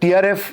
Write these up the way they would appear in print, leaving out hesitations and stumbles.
TRF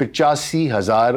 85,000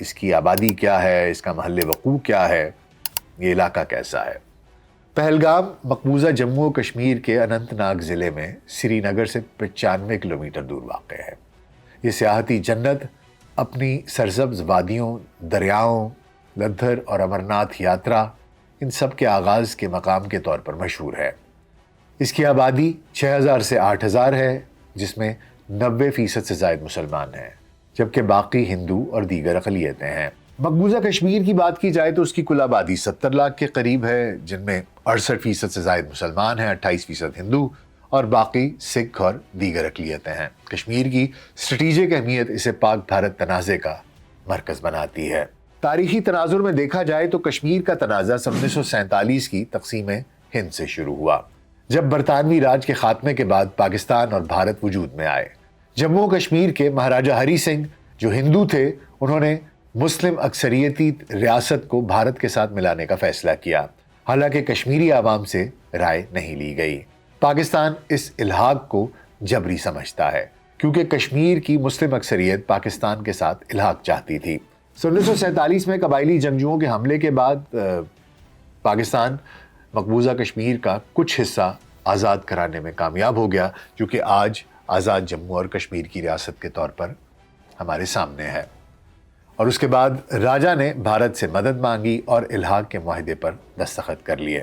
اس کی آبادی کیا ہے، اس کا محل وقوع کیا ہے، یہ علاقہ کیسا ہے۔ پہلگام مقبوضہ جموں و کشمیر کے اننت ناگ ضلع میں سری نگر سے 95 کلومیٹر دور واقع ہے۔ یہ سیاحتی جنت اپنی سرسبز وادیوں، دریاؤں، لدھر اور امرناتھ یاترا، ان سب کے آغاز کے مقام کے طور پر مشہور ہے۔ اس کی آبادی 6000 سے 8000 ہے، جس میں 90% سے زائد مسلمان ہیں، جبکہ باقی ہندو اور دیگر اقلیتیں ہیں۔ مقبوضہ کشمیر کی بات کی جائے تو اس کی کل آبادی 70 لاکھ کے قریب ہے، جن میں 68% سے زائد مسلمان ہیں، 28% ہندو اور باقی سکھ اور دیگر اقلیتیں ہیں۔ کشمیر کی اسٹریٹجک اہمیت اسے پاک بھارت تنازع کا مرکز بناتی ہے۔ تاریخی تناظر میں دیکھا جائے تو کشمیر کا تنازع 1947 کی تقسیم ہند سے شروع ہوا، جب برطانوی راج کے خاتمے کے بعد پاکستان اور بھارت وجود میں آئے۔ جموں و کشمیر کے مہاراجہ ہری سنگھ جو ہندو تھے، انہوں نے مسلم اکثریتی ریاست کو بھارت کے ساتھ ملانے کا فیصلہ کیا، حالانکہ کشمیری عوام سے رائے نہیں لی گئی۔ پاکستان اس الحاق کو جبری سمجھتا ہے، کیونکہ کشمیر کی مسلم اکثریت پاکستان کے ساتھ الحاق چاہتی تھی۔ 1947 میں قبائلی جنگجوؤں کے حملے کے بعد پاکستان مقبوضہ کشمیر کا کچھ حصہ آزاد کرانے میں کامیاب ہو گیا، جو کہ آج آزاد جموں اور کشمیر کی ریاست کے طور پر ہمارے سامنے ہے۔ اور اس کے بعد راجہ نے بھارت سے مدد مانگی اور الحاق کے معاہدے پر دستخط کر لیے۔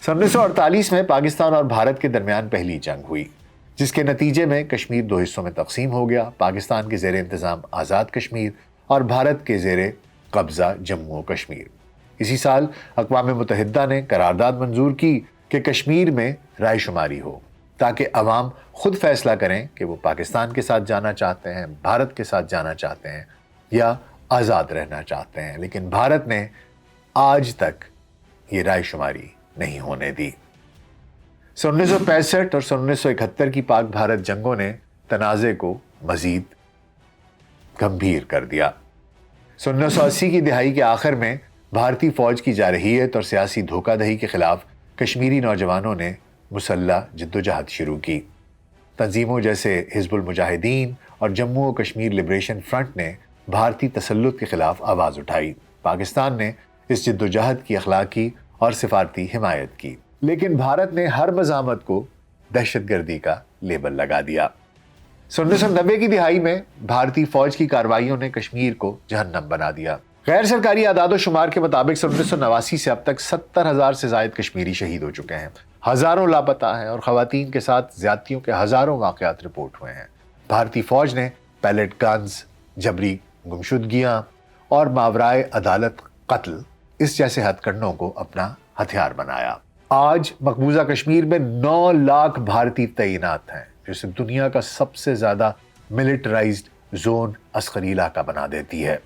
1948 میں پاکستان اور بھارت کے درمیان پہلی جنگ ہوئی، جس کے نتیجے میں کشمیر 2 حصوں میں تقسیم ہو گیا، پاکستان کے زیر انتظام آزاد کشمیر اور بھارت کے زیر قبضہ جموں و کشمیر۔ اسی سال اقوام متحدہ نے قرارداد منظور کی کہ کشمیر میں رائے شماری ہو، تاکہ عوام خود فیصلہ کریں کہ وہ پاکستان کے ساتھ جانا چاہتے ہیں، بھارت کے ساتھ جانا چاہتے ہیں یا آزاد رہنا چاہتے ہیں، لیکن بھارت نے آج تک یہ رائے شماری نہیں ہونے دی۔ 1965 اور 1971 کی پاک بھارت جنگوں نے تنازع کو مزید گمبھیر کر دیا۔ 1980 کی دہائی کے آخر میں بھارتی فوج کی جارحیت اور سیاسی دھوکہ دہی کے خلاف کشمیری نوجوانوں نے مسلح جدوجہد شروع کی۔ تنظیموں جیسے حزب المجاہدین اور جموں و کشمیر لبریشن فرنٹ نے بھارتی تسلط کے خلاف آواز اٹھائی۔ پاکستان نے اس جدوجہد کی اخلاقی اور سفارتی حمایت کی، لیکن بھارت نے ہر مزاحمت کو دہشت گردی کا لیبل لگا دیا۔ 1990 کی دہائی میں بھارتی فوج کی کارروائیوں نے کشمیر کو جہنم بنا دیا۔ غیر سرکاری اعداد و شمار کے مطابق 1989 سے اب تک 70,000 سے زائد کشمیری شہید ہو چکے ہیں، ہزاروں لاپتہ ہیں اور خواتین کے ساتھ زیادتیوں کے ہزاروں واقعات رپورٹ ہوئے ہیں۔ بھارتی فوج نے پیلٹ گنز، جبری گمشدگیاں اور ماورائے عدالت قتل اس جیسے ہتھ کنڈوں کو اپنا ہتھیار بنایا۔ آج مقبوضہ کشمیر میں 9 لاکھ بھارتی تعینات ہیں، جو اسے دنیا کا سب سے زیادہ ملٹرائزڈ زون عسکری علاقہ بنا دیتی ہے۔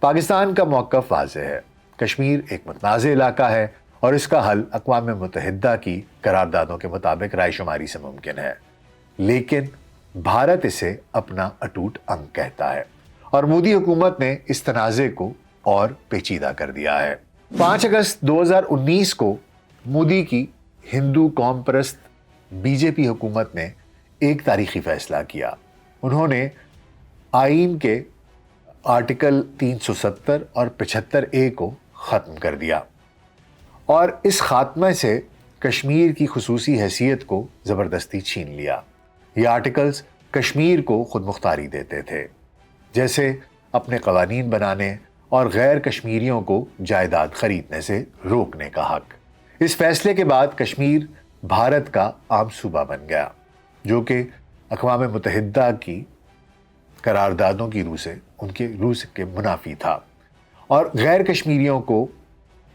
پاکستان کا موقف واضح ہے، کشمیر ایک متنازع علاقہ ہے اور اس کا حل اقوام متحدہ کی قراردادوں کے مطابق رائے شماری سے ممکن ہے، لیکن بھارت اسے اپنا اٹوٹ انگ کہتا ہے اور مودی حکومت نے اس تنازع کو اور پیچیدہ کر دیا ہے۔ 5 اگست 2019 کو مودی کی ہندو قوم پرست بی جے پی حکومت نے ایک تاریخی فیصلہ کیا۔ انہوں نے آئین کے آرٹیکل 370 اور 75A کو ختم کر دیا اور اس خاتمے سے کشمیر کی خصوصی حیثیت کو زبردستی چھین لیا۔ یہ آرٹیکلز کشمیر کو خود مختاری دیتے تھے، جیسے اپنے قوانین بنانے اور غیر کشمیریوں کو جائیداد خریدنے سے روکنے کا حق۔ اس فیصلے کے بعد کشمیر بھارت کا عام صوبہ بن گیا، جو کہ اقوام متحدہ کی قراردادوں کی روح سے ان کے روح کے منافی تھا، اور غیر کشمیریوں کو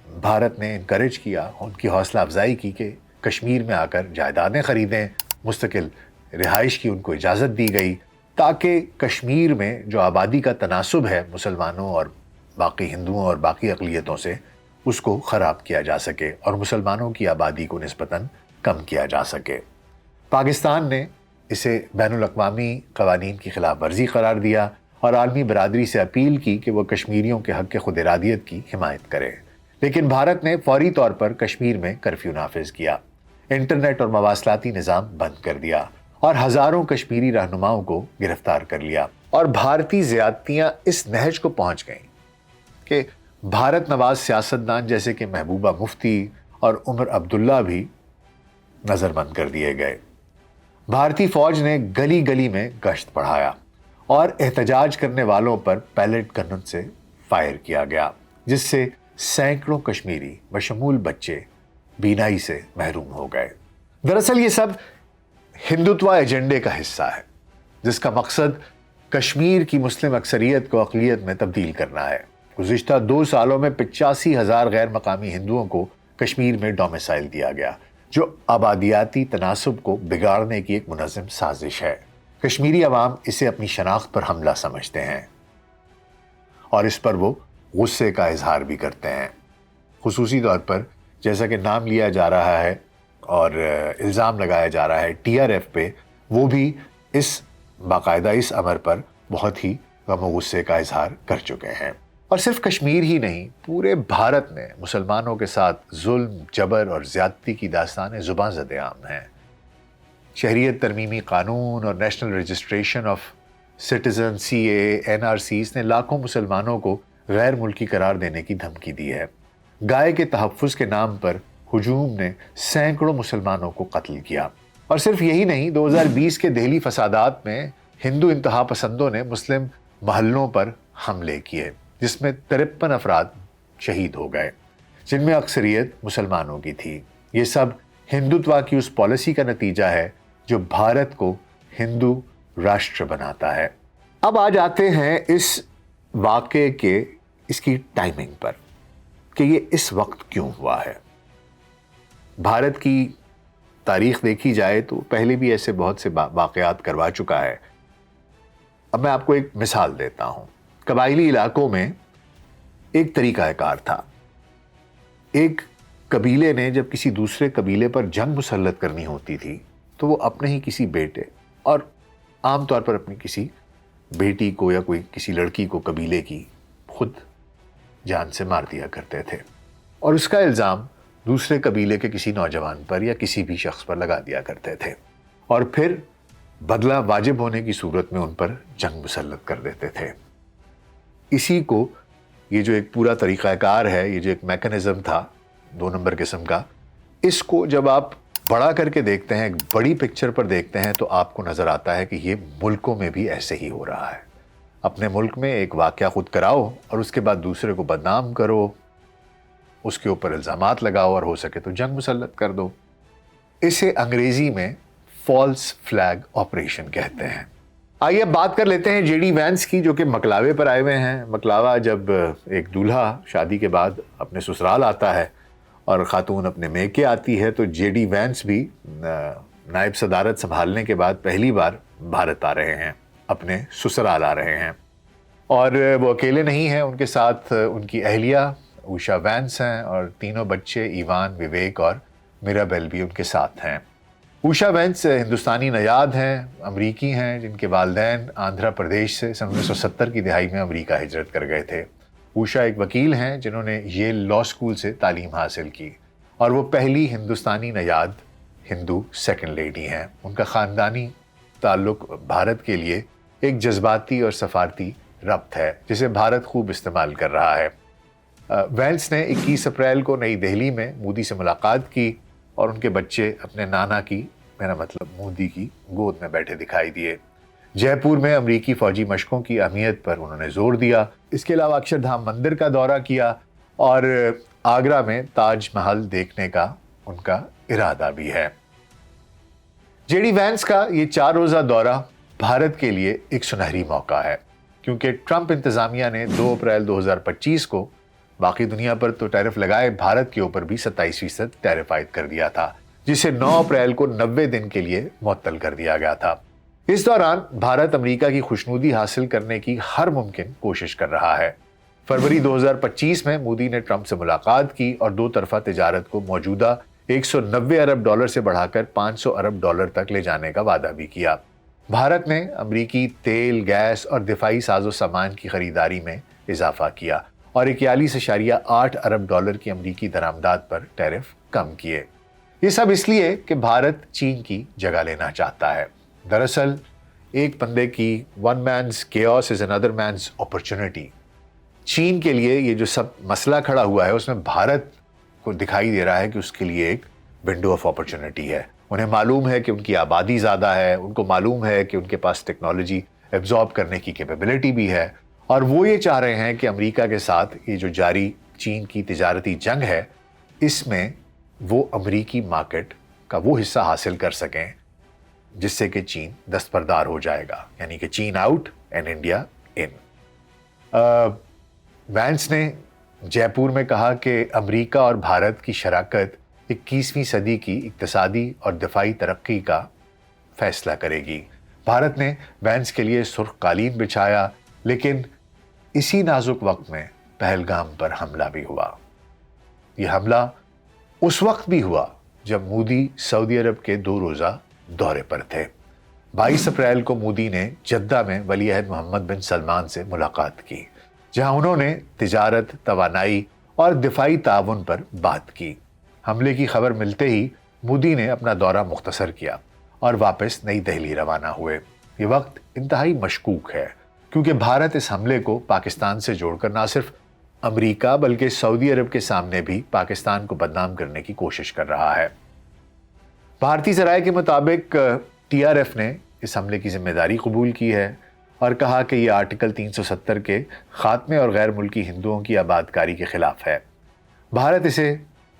بھارت نے انکریج کیا، ان کی حوصلہ افزائی کی کہ کشمیر میں آ کر جائیدادیں خریدیں، مستقل رہائش کی ان کو اجازت دی گئی، تاکہ کشمیر میں جو آبادی کا تناسب ہے مسلمانوں اور باقی ہندوؤں اور باقی اقلیتوں سے، اس کو خراب کیا جا سکے اور مسلمانوں کی آبادی کو نسبتاً کم کیا جا سکے۔ پاکستان نے اسے بین الاقوامی قوانین کی خلاف ورزی قرار دیا اور عالمی برادری سے اپیل کی کہ وہ کشمیریوں کے حق خود ارادیت کی حمایت کرے، لیکن بھارت نے فوری طور پر کشمیر میں کرفیو نافذ کیا، انٹرنیٹ اور مواصلاتی نظام بند کر دیا اور ہزاروں کشمیری رہنماؤں کو گرفتار کر لیا اور بھارتی زیادتیاں اس نہج کو پہنچ گئیں کہ بھارت نواز سیاستدان جیسے کہ محبوبہ مفتی اور عمر عبداللہ بھی نظر بند کر دیے گئے۔ بھارتی فوج نے گلی گلی میں گشت بڑھایا اور احتجاج کرنے والوں پر پیلٹ گنوں سے فائر کیا گیا، جس سے سینکڑوں کشمیری بشمول بچے بینائی سے محروم ہو گئے۔ دراصل یہ سب ہندوتوا ایجنڈے کا حصہ ہے، جس کا مقصد کشمیر کی مسلم اکثریت کو اقلیت میں تبدیل کرنا ہے۔ گزشتہ 2 سالوں میں 85,000 غیر مقامی ہندوؤں کو کشمیر میں ڈومیسائل دیا گیا، جو آبادیاتی تناسب کو بگاڑنے کی ایک منظم سازش ہے۔ کشمیری عوام اسے اپنی شناخت پر حملہ سمجھتے ہیں اور اس پر وہ غصے کا اظہار بھی کرتے ہیں، خصوصی طور پر جیسا کہ نام لیا جا رہا ہے اور الزام لگایا جا رہا ہے TRF پہ، وہ بھی باقاعدہ اس امر پر بہت ہی غم و غصے کا اظہار کر چکے ہیں۔ اور صرف کشمیر ہی نہیں، پورے بھارت میں مسلمانوں کے ساتھ ظلم، جبر اور زیادتی کی داستانیں زباں زد عام ہیں۔ شہریت ترمیمی قانون اور national registration of citizen CAA NRCs نے لاکھوں مسلمانوں کو غیر ملکی قرار دینے کی دھمکی دی ہے۔ گائے کے تحفظ کے نام پر ہجوم نے سینکڑوں مسلمانوں کو قتل کیا۔ اور صرف یہی نہیں، 2020 کے دہلی فسادات میں ہندو انتہا پسندوں نے مسلم محلوں پر حملے کیے، جس میں 53 افراد شہید ہو گئے، جن میں اکثریت مسلمانوں کی تھی۔ یہ سب ہندوتوا کی اس پالیسی کا نتیجہ ہے جو بھارت کو ہندو راشٹر بناتا ہے۔ اب آ جاتے ہیں اس واقعے کے اس کی ٹائمنگ پر کہ یہ اس وقت کیوں ہوا ہے۔ بھارت کی تاریخ دیکھی جائے تو پہلے بھی ایسے بہت سے واقعات کروا چکا ہے۔ اب میں آپ کو ایک مثال دیتا ہوں۔ قبائلی علاقوں میں ایک طریقہ کار تھا۔ ایک قبیلے نے جب کسی دوسرے قبیلے پر جنگ مسلط کرنی ہوتی تھی تو وہ اپنے ہی کسی بیٹے اور عام طور پر اپنی کسی بیٹی کو یا کوئی کسی لڑکی کو قبیلے کی خود جان سے مار دیا کرتے تھے، اور اس کا الزام دوسرے قبیلے کے کسی نوجوان پر یا کسی بھی شخص پر لگا دیا کرتے تھے، اور پھر بدلہ واجب ہونے کی صورت میں ان پر جنگ مسلط کر دیتے تھے۔ اسی کو یہ جو ایک پورا طریقہ کار ہے، یہ جو ایک میکنزم تھا 2 نمبر قسم کا، اس کو جب آپ بڑا کر کے دیکھتے ہیں، ایک بڑی پکچر پر دیکھتے ہیں، تو آپ کو نظر آتا ہے کہ یہ ملکوں میں بھی ایسے ہی ہو رہا ہے۔ اپنے ملک میں ایک واقعہ خود کراؤ اور اس کے بعد دوسرے کو بدنام کرو، اس کے اوپر الزامات لگاؤ اور ہو سکے تو جنگ مسلط کر دو۔ اسے انگریزی میں فالس فلیگ آپریشن کہتے ہیں۔ آئیے اب بات کر لیتے ہیں JD وینس کی، جو کہ مکلاوے پر آئے ہوئے ہیں۔ مکلاوہ جب ایک دولہا شادی کے بعد اپنے سسرال آتا ہے اور خاتون اپنے میکے آتی ہے، تو JD وینس بھی نائب صدارت سنبھالنے کے بعد پہلی بار بھارت آ رہے ہیں، اپنے سسرال آ رہے ہیں، اور وہ اکیلے نہیں ہیں، ان کے ساتھ ان کی اہلیہ اوشا وینس ہیں اور 3 بچے ایوان، وویک اور میرابیل بھی ان کے ساتھ ہیں۔ اوشا وینس ہندوستانی نژاد ہیں، امریکی ہیں، جن کے والدین آندھرا پردیش سے 1970 کی دہائی میں امریکہ ہجرت کر گئے تھے۔ اوشا ایک وکیل ہیں جنہوں نے ییل لا اسکول سے تعلیم حاصل کی، اور وہ پہلی ہندوستانی نژاد ہندو سیکنڈ لیڈی ہیں۔ ان کا خاندانی تعلق بھارت کے لیے ایک جذباتی اور سفارتی ربط ہے، جسے بھارت خوب استعمال کر رہا ہے۔ وینس نے 21 اپریل کو نئی دہلی میں مودی سے ملاقات کی، اور ان کے بچے اپنے نانا کی، میرا مطلب مودی کی، گود میں بیٹھے دکھائی دیے۔ جے پور میں امریکی فوجی مشقوں کی اہمیت پر انہوں نے زور دیا۔ اس کے علاوہ اکشردھام مندر کا دورہ کیا، اور آگرہ میں تاج محل دیکھنے کا ان کا ارادہ بھی ہے۔ JD وینس کا یہ 4 روزہ دورہ بھارت کے لیے ایک سنہری موقع ہے، کیونکہ ٹرمپ انتظامیہ نے 2 اپریل 2025 کو باقی دنیا پر تو ٹیرف لگائے، بھارت کے اوپر بھی 27% ٹیرف عائد کر دیا تھا، جسے 9 اپریل کو 90 دن کے لیے معطل کر دیا گیا تھا۔ اس دوران بھارت امریکہ کی خوشنودی حاصل کرنے کی ہر ممکن کوشش کر رہا ہے۔ فروری 2025 میں مودی نے ٹرمپ سے ملاقات کی اور 2 طرفہ تجارت کو موجودہ $190 ارب سے بڑھا کر $500 ارب تک لے جانے کا وعدہ بھی کیا۔ بھارت نے امریکی تیل، گیس اور دفاعی ساز و سامان کی خریداری میں اضافہ کیا اور 41.8 ارب کی امریکی درآمدات پر ٹیرف کم کیے۔ یہ سب اس لیے کہ بھارت چین کی جگہ لینا چاہتا ہے۔ دراصل ایک بندے کی one man's chaos is another man's opportunity. چین کے لیے یہ جو سب مسئلہ کھڑا ہوا ہے اس میں بھارت کو دکھائی دے رہا ہے کہ اس کے لیے ایک ونڈو آف اپرچونٹی ہے. انہیں معلوم ہے کہ ان کی آبادی زیادہ ہے، ان کو معلوم ہے کہ ان کے پاس ٹیکنالوجی ایبزارب کرنے کی کیپیبلٹی بھی ہے، اور وہ یہ چاہ رہے ہیں کہ امریکہ کے ساتھ یہ جو جاری چین کی تجارتی جنگ ہے اس میں وہ امریکی مارکیٹ کا وہ حصہ حاصل کر سکیں جس سے کہ چین دستبردار ہو جائے گا، یعنی کہ چین out and India in. Vance نے جے پور میں کہا کہ امریکہ اور بھارت کی شراکت 21ویں صدی کی اقتصادی اور دفاعی ترقی کا فیصلہ کرے گی. بھارت نے وینس کے لیے سرخ قالین بچھایا، لیکن اسی نازک وقت میں پہلگام پر حملہ بھی ہوا. یہ حملہ اس وقت بھی ہوا جب مودی سعودی عرب کے 2 روزہ دورے پر تھے. 22 اپریل کو مودی نے جدہ میں ولی عہد محمد بن سلمان سے ملاقات کی، جہاں انہوں نے تجارت، توانائی اور دفاعی تعاون پر بات کی. حملے کی خبر ملتے ہی مودی نے اپنا دورہ مختصر کیا اور واپس نئی دہلی روانہ ہوئے. یہ وقت انتہائی مشکوک ہے کیونکہ بھارت اس حملے کو پاکستان سے جوڑ کر نہ صرف امریکہ بلکہ سعودی عرب کے سامنے بھی پاکستان کو بدنام کرنے کی کوشش کر رہا ہے. بھارتی ذرائع کے مطابق ٹی آر ایف نے اس حملے کی ذمہ داری قبول کی ہے اور کہا کہ یہ آرٹیکل 370 کے خاتمے اور غیر ملکی ہندوؤں کی آبادکاری کے خلاف ہے. بھارت اسے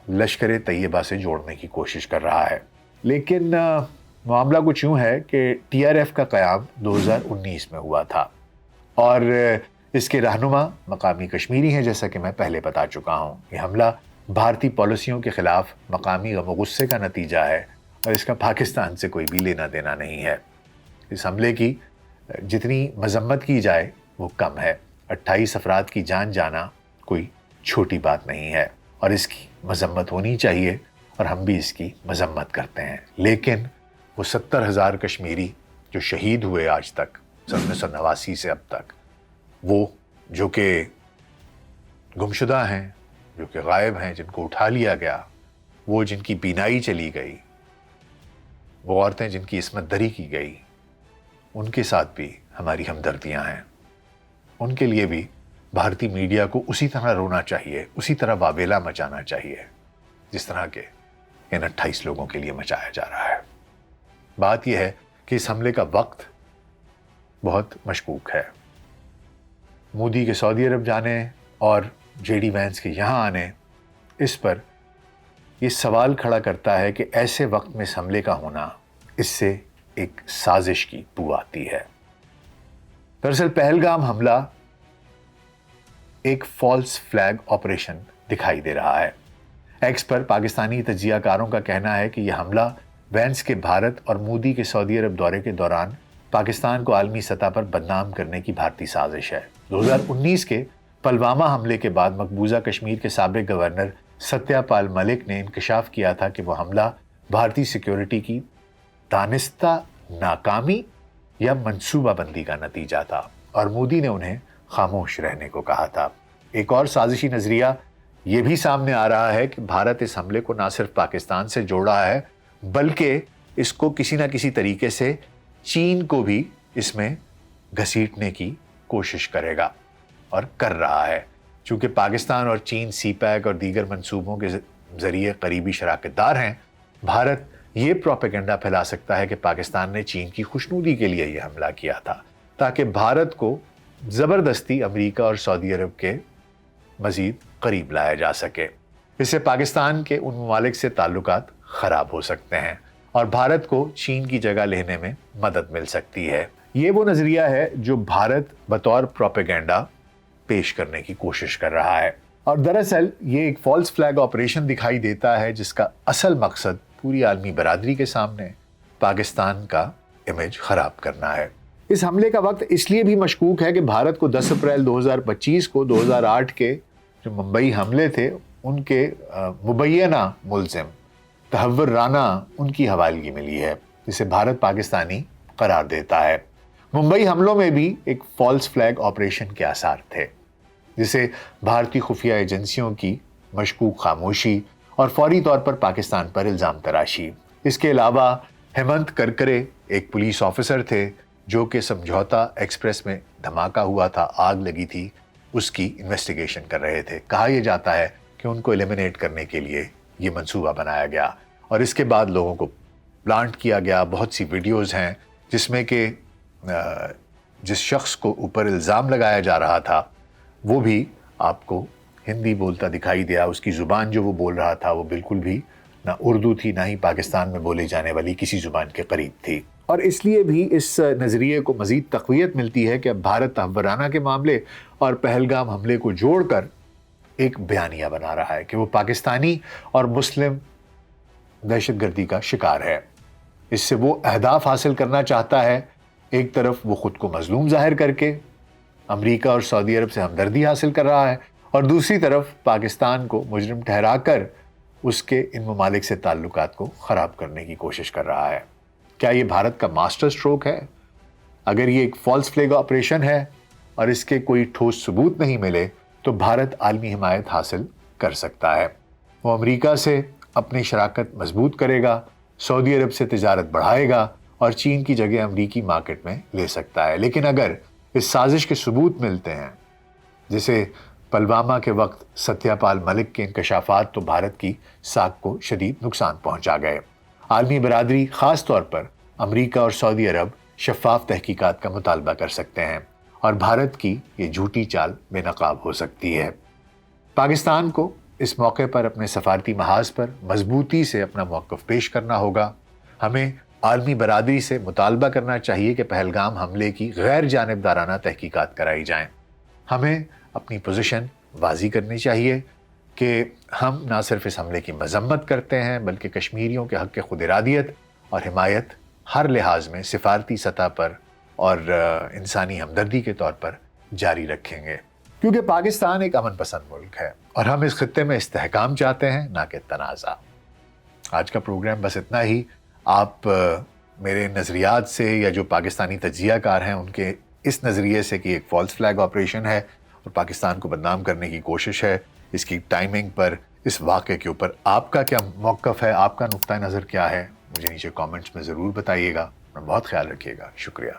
لشکر طیبہ سے جوڑنے کی کوشش کر رہا ہے. لیکن معاملہ کچھ یوں ہے کہ ٹی آر ایف کا قیام 2019 میں ہوا تھا اور اس کے رہنما مقامی کشمیری ہیں، جیسا کہ میں پہلے بتا چکا ہوں. یہ حملہ بھارتی پالیسیوں کے خلاف مقامی غم و غصے کا نتیجہ ہے اور اس کا پاکستان سے کوئی بھی لینا دینا نہیں ہے. اس حملے کی جتنی مذمت کی جائے وہ کم ہے. 28 افراد کی جان جانا کوئی چھوٹی بات نہیں ہے اور اس کی مذمت ہونی چاہیے اور ہم بھی اس کی مذمت کرتے ہیں. لیکن وہ 70,000 کشمیری جو شہید ہوئے آج تک 1989 سے اب تک، وہ جو کہ گمشدہ ہیں، جو کہ غائب ہیں، جن کو اٹھا لیا گیا، وہ جن کی بینائی چلی گئی، وہ عورتیں جن کی عصمت دری کی گئی، ان کے ساتھ بھی ہماری ہمدردیاں ہیں. ان کے لیے بھی بھارتی میڈیا کو اسی طرح رونا چاہیے، اسی طرح واویلا مچانا چاہیے جس طرح کے ان 28 لوگوں کے لیے مچایا جا رہا ہے. بات یہ ہے کہ اس حملے کا وقت بہت مشکوک ہے. مودی کے سعودی عرب جانے اور جے ڈی وینس کے یہاں آنے، اس پر یہ سوال کھڑا کرتا ہے کہ ایسے وقت میں اس حملے کا ہونا، اس سے ایک سازش کی بو آتی ہے. دراصل پہلگام حملہ ایک فالس فلیگ آپریشن دکھائی دے رہا ہے. ایکس پر پاکستانی تجزیہ کاروں کا کہنا ہے کہ یہ حملہ وینس کے بھارت اور مودی کے سعودی عرب دورے کے دوران پاکستان کو عالمی سطح پر بدنام کرنے کی بھارتی سازش ہے. 2019 کے پلوامہ حملے کے بعد مقبوضہ کشمیر کے سابق گورنر ستیہ پال ملک نے انکشاف کیا تھا کہ وہ حملہ بھارتی سیکیورٹی کی دانستہ ناکامی یا منصوبہ بندی کا نتیجہ تھا اور مودی نے انہیں خاموش رہنے کو کہا تھا. ایک اور سازشی نظریہ یہ بھی سامنے آ رہا ہے کہ بھارت اس حملے کو نہ صرف پاکستان سے جوڑ رہا ہے بلکہ اس کو کسی نہ کسی طریقے سے چین کو بھی اس میں گھسیٹنے کی کوشش کرے گا اور کر رہا ہے. چونکہ پاکستان اور چین سی پیک اور دیگر منصوبوں کے ذریعے قریبی شراکت دار ہیں، بھارت یہ پروپیگنڈا پھیلا سکتا ہے کہ پاکستان نے چین کی خوشنودی کے لیے یہ حملہ کیا تھا تاکہ بھارت کو زبردستی امریکہ اور سعودی عرب کے مزید قریب لایا جا سکے. اس سے پاکستان کے ان ممالک سے تعلقات خراب ہو سکتے ہیں اور بھارت کو چین کی جگہ لینے میں مدد مل سکتی ہے. یہ وہ نظریہ ہے جو بھارت بطور پروپیگنڈا پیش کرنے کی کوشش کر رہا ہے اور دراصل یہ ایک فالس فلیگ آپریشن دکھائی دیتا ہے جس کا اصل مقصد پوری عالمی برادری کے سامنے پاکستان کا امیج خراب کرنا ہے. اس حملے کا وقت اس لیے بھی مشکوک ہے کہ بھارت کو 10 اپریل 2025 کو 2008 کے جو ممبئی حملے تھے ان کے مبینہ ملزم تحور رانا ان کی حوالگی ملی ہے جسے بھارت پاکستانی قرار دیتا ہے. ممبئی حملوں میں بھی ایک فالس فلیگ آپریشن کے آثار تھے جسے بھارتی خفیہ ایجنسیوں کی مشکوک خاموشی اور فوری طور پر پاکستان پر الزام تراشی. اس کے علاوہ ہیمنت کرکرے ایک پولیس آفیسر تھے جو کہ سمجھوتا ایکسپریس میں دھماکہ ہوا تھا، آگ لگی تھی، اس کی انویسٹیگیشن کر رہے تھے۔ کہا یہ جاتا ہے کہ ان کو ایلیمینیٹ کرنے کے لیے یہ منصوبہ بنایا گیا اور اس کے بعد لوگوں کو پلانٹ کیا گیا۔ بہت سی ویڈیوز ہیں جس میں کہ جس شخص کو اوپر الزام لگایا جا رہا تھا وہ بھی آپ کو ہندی بولتا دکھائی دیا۔ اس کی زبان جو وہ بول رہا تھا وہ بالکل بھی نہ اردو تھی، نہ ہی پاکستان میں بولے جانے والی کسی زبان کے قریب تھی۔ اور اس لیے بھی اس نظریے کو مزید تقویت ملتی ہے کہ اب بھارت تحورانہ کے معاملے اور پہلگام حملے کو جوڑ کر ایک بیانیہ بنا رہا ہے کہ وہ پاکستانی اور مسلم دہشت گردی کا شکار ہے۔ اس سے وہ اہداف حاصل کرنا چاہتا ہے، ایک طرف وہ خود کو مظلوم ظاہر کر کے امریکہ اور سعودی عرب سے ہمدردی حاصل کر رہا ہے، اور دوسری طرف پاکستان کو مجرم ٹھہرا کر اس کے ان ممالک سے تعلقات کو خراب کرنے کی کوشش کر رہا ہے۔ کیا یہ بھارت کا ماسٹر سٹروک ہے؟ اگر یہ ایک فالس فلیگ آپریشن ہے اور اس کے کوئی ٹھوس ثبوت نہیں ملے تو بھارت عالمی حمایت حاصل کر سکتا ہے۔ وہ امریکہ سے اپنی شراکت مضبوط کرے گا، سعودی عرب سے تجارت بڑھائے گا اور چین کی جگہ امریکی مارکیٹ میں لے سکتا ہے۔ لیکن اگر اس سازش کے ثبوت ملتے ہیں، جیسے پلوامہ کے وقت ستیہ پال ملک کے انکشافات، تو بھارت کی ساکھ کو شدید نقصان پہنچا گئے۔ عالمی برادری، خاص طور پر امریکہ اور سعودی عرب، شفاف تحقیقات کا مطالبہ کر سکتے ہیں اور بھارت کی یہ جھوٹی چال بے نقاب ہو سکتی ہے۔ پاکستان کو اس موقع پر اپنے سفارتی محاذ پر مضبوطی سے اپنا موقف پیش کرنا ہوگا۔ ہمیں عالمی برادری سے مطالبہ کرنا چاہیے کہ پہلگام حملے کی غیر جانبدارانہ تحقیقات کرائی جائیں۔ ہمیں اپنی پوزیشن واضح کرنی چاہیے کہ ہم نہ صرف اس حملے کی مذمت کرتے ہیں بلکہ کشمیریوں کے حق خود ارادیت اور حمایت ہر لحاظ میں سفارتی سطح پر اور انسانی ہمدردی کے طور پر جاری رکھیں گے، کیونکہ پاکستان ایک امن پسند ملک ہے اور ہم اس خطے میں استحکام چاہتے ہیں، نہ کہ تنازع۔ آج کا پروگرام بس اتنا ہی۔ آپ میرے نظریات سے یا جو پاکستانی تجزیہ کار ہیں ان کے اس نظریے سے کہ ایک فالس فلیگ آپریشن ہے اور پاکستان کو بدنام کرنے کی کوشش ہے، اس کی ٹائمنگ پر، اس واقعے کے اوپر آپ کا کیا موقف ہے، آپ کا نقطہ نظر کیا ہے، مجھے نیچے کامنٹس میں ضرور بتائیے گا۔ بہت خیال رکھیے گا۔ شکریہ۔